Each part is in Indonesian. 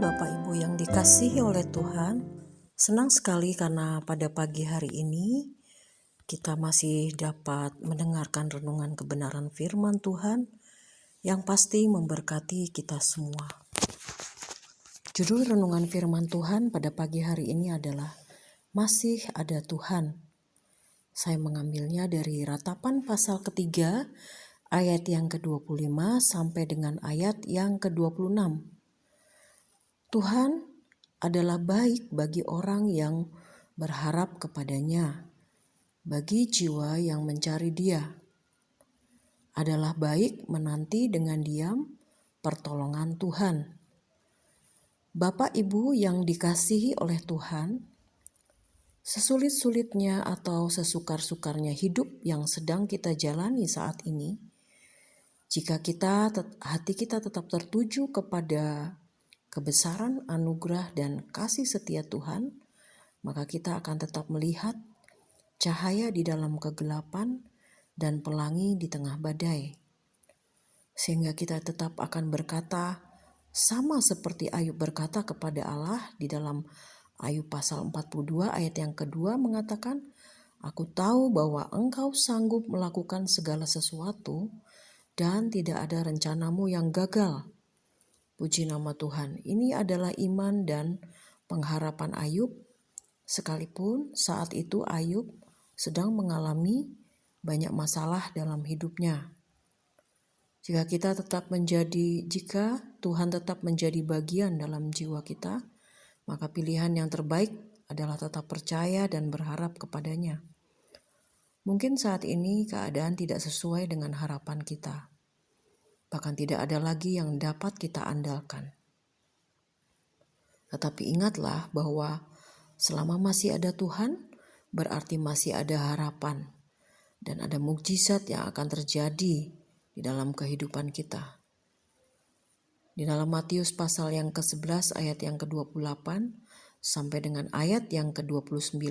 Bapak Ibu yang dikasihi oleh Tuhan, senang sekali karena pada pagi hari ini kita masih dapat mendengarkan renungan kebenaran firman Tuhan yang pasti memberkati kita semua. Judul renungan firman Tuhan pada pagi hari ini adalah Masih Ada Tuhan. Saya mengambilnya dari Ratapan pasal ketiga ayat yang ke-25 sampai dengan ayat yang ke-26. Tuhan adalah baik bagi orang yang berharap kepadanya, bagi jiwa yang mencari Dia. Adalah baik menanti dengan diam pertolongan Tuhan. Bapak Ibu yang dikasihi oleh Tuhan, sesulit-sulitnya atau sesukar-sukarnya hidup yang sedang kita jalani saat ini, jika hati kita tetap tertuju kepada kebesaran anugerah dan kasih setia Tuhan, maka kita akan tetap melihat cahaya di dalam kegelapan dan pelangi di tengah badai. Sehingga kita tetap akan berkata, sama seperti Ayub berkata kepada Allah di dalam Ayub pasal 42 ayat yang kedua mengatakan, Aku tahu bahwa Engkau sanggup melakukan segala sesuatu dan tidak ada rencanamu yang gagal. Puji nama Tuhan. Ini adalah iman dan pengharapan Ayub, sekalipun saat itu Ayub sedang mengalami banyak masalah dalam hidupnya. Jika Tuhan tetap menjadi bagian dalam jiwa kita, maka pilihan yang terbaik adalah tetap percaya dan berharap kepadanya. Mungkin saat ini keadaan tidak sesuai dengan harapan kita. Bahkan tidak ada lagi yang dapat kita andalkan. Tetapi ingatlah bahwa selama masih ada Tuhan, berarti masih ada harapan. Dan ada mukjizat yang akan terjadi di dalam kehidupan kita. Di dalam Matius pasal yang ke-11 ayat yang ke-28 sampai dengan ayat yang ke-29,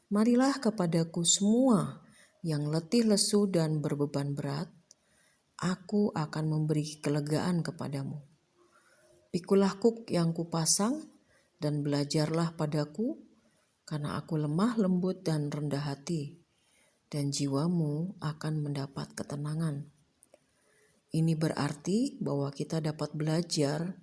Marilah kepadaku semua yang letih lesu dan berbeban berat, Aku akan memberi kelegaan kepadamu. Pikulah kuk yang kupasang dan belajarlah padaku, karena aku lemah lembut dan rendah hati, dan jiwamu akan mendapat ketenangan. Ini berarti bahwa kita dapat belajar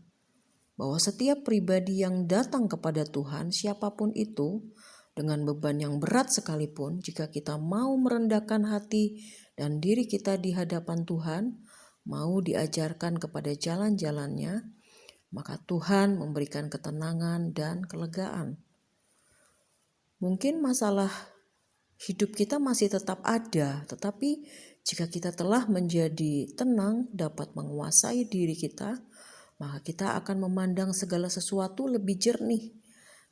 bahwa setiap pribadi yang datang kepada Tuhan, siapapun itu, dengan beban yang berat sekalipun, jika kita mau merendahkan hati dan diri kita di hadapan Tuhan, mau diajarkan kepada jalan-jalannya, maka Tuhan memberikan ketenangan dan kelegaan. Mungkin masalah hidup kita masih tetap ada, tetapi jika kita telah menjadi tenang, dapat menguasai diri kita, maka kita akan memandang segala sesuatu lebih jernih,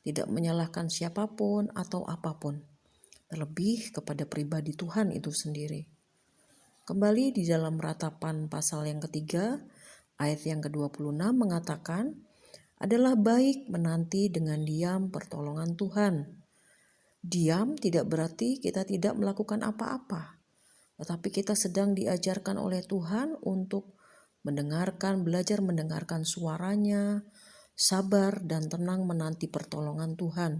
tidak menyalahkan siapapun atau apapun, terlebih kepada pribadi Tuhan itu sendiri. Kembali di dalam Ratapan pasal yang ketiga, ayat yang ke-26 mengatakan, adalah baik menanti dengan diam pertolongan Tuhan. Diam tidak berarti kita tidak melakukan apa-apa, tetapi kita sedang diajarkan oleh Tuhan untuk belajar mendengarkan suaranya, sabar dan tenang menanti pertolongan Tuhan.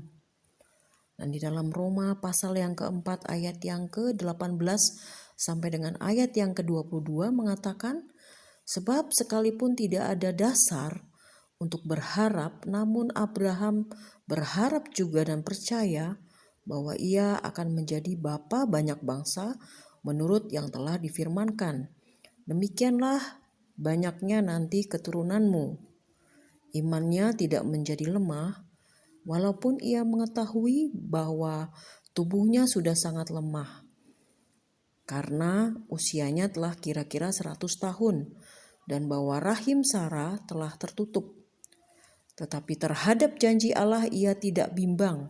Dan di dalam Roma pasal yang keempat ayat yang ke-18 sampai dengan ayat yang ke-22 mengatakan, sebab sekalipun tidak ada dasar untuk berharap, namun Abraham berharap juga dan percaya bahwa ia akan menjadi bapa banyak bangsa menurut yang telah difirmankan. Demikianlah banyaknya nanti keturunanmu. Imannya tidak menjadi lemah, walaupun ia mengetahui bahwa tubuhnya sudah sangat lemah, karena usianya telah kira-kira 100 tahun, dan bahwa rahim Sarah telah tertutup. Tetapi terhadap janji Allah ia tidak bimbang,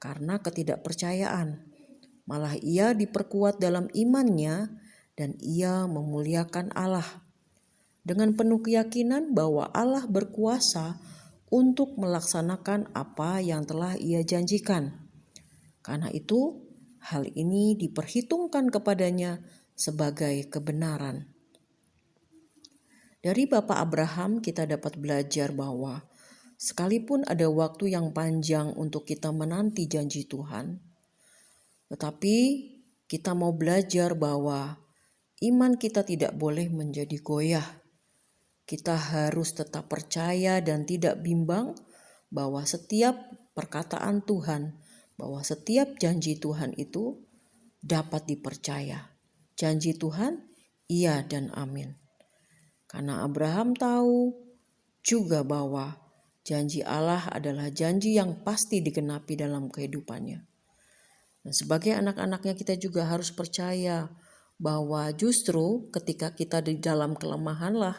karena ketidakpercayaan. Malah ia diperkuat dalam imannya, dan ia memuliakan Allah dengan penuh keyakinan bahwa Allah berkuasa untuk melaksanakan apa yang telah ia janjikan. Karena itu, hal ini diperhitungkan kepadanya sebagai kebenaran. Dari Bapak Abraham kita dapat belajar bahwa Sekalipun ada waktu yang panjang untuk kita menanti janji Tuhan, tetapi kita mau belajar bahwa iman kita tidak boleh menjadi goyah. Kita harus tetap percaya dan tidak bimbang bahwa setiap perkataan Tuhan, bahwa setiap janji Tuhan itu dapat dipercaya. Janji Tuhan, iya dan amin. Karena Abraham tahu juga bahwa janji Allah adalah janji yang pasti digenapi dalam kehidupannya. Dan sebagai anak-anaknya kita juga harus percaya bahwa justru ketika kita di dalam kelemahanlah,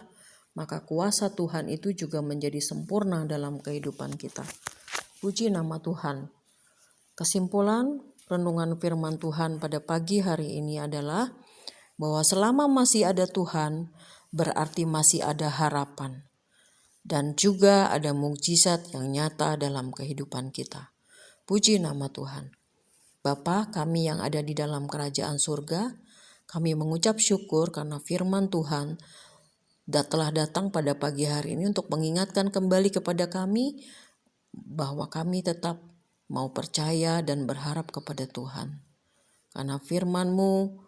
maka kuasa Tuhan itu juga menjadi sempurna dalam kehidupan kita. Puji nama Tuhan. Kesimpulan renungan firman Tuhan pada pagi hari ini adalah bahwa selama masih ada Tuhan, berarti masih ada harapan. Dan juga ada mukjizat yang nyata dalam kehidupan kita. Puji nama Tuhan. Bapa kami yang ada di dalam kerajaan surga, kami mengucap syukur karena firman Tuhan telah datang pada pagi hari ini untuk mengingatkan kembali kepada kami bahwa kami tetap mau percaya dan berharap kepada Tuhan. Karena firman-Mu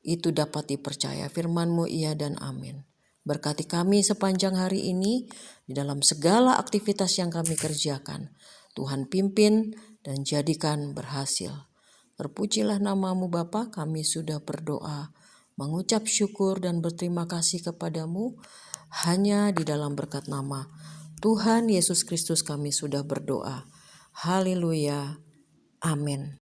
itu dapat dipercaya, firman-Mu iya dan amin. Berkati kami sepanjang hari ini di dalam segala aktivitas yang kami kerjakan. Tuhan pimpin dan jadikan berhasil. Terpujilah nama-Mu Bapa, kami sudah berdoa, mengucap syukur dan berterima kasih kepadamu. Hanya di dalam berkat nama Tuhan Yesus Kristus kami sudah berdoa. Haleluya. Amin.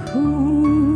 Kepadaku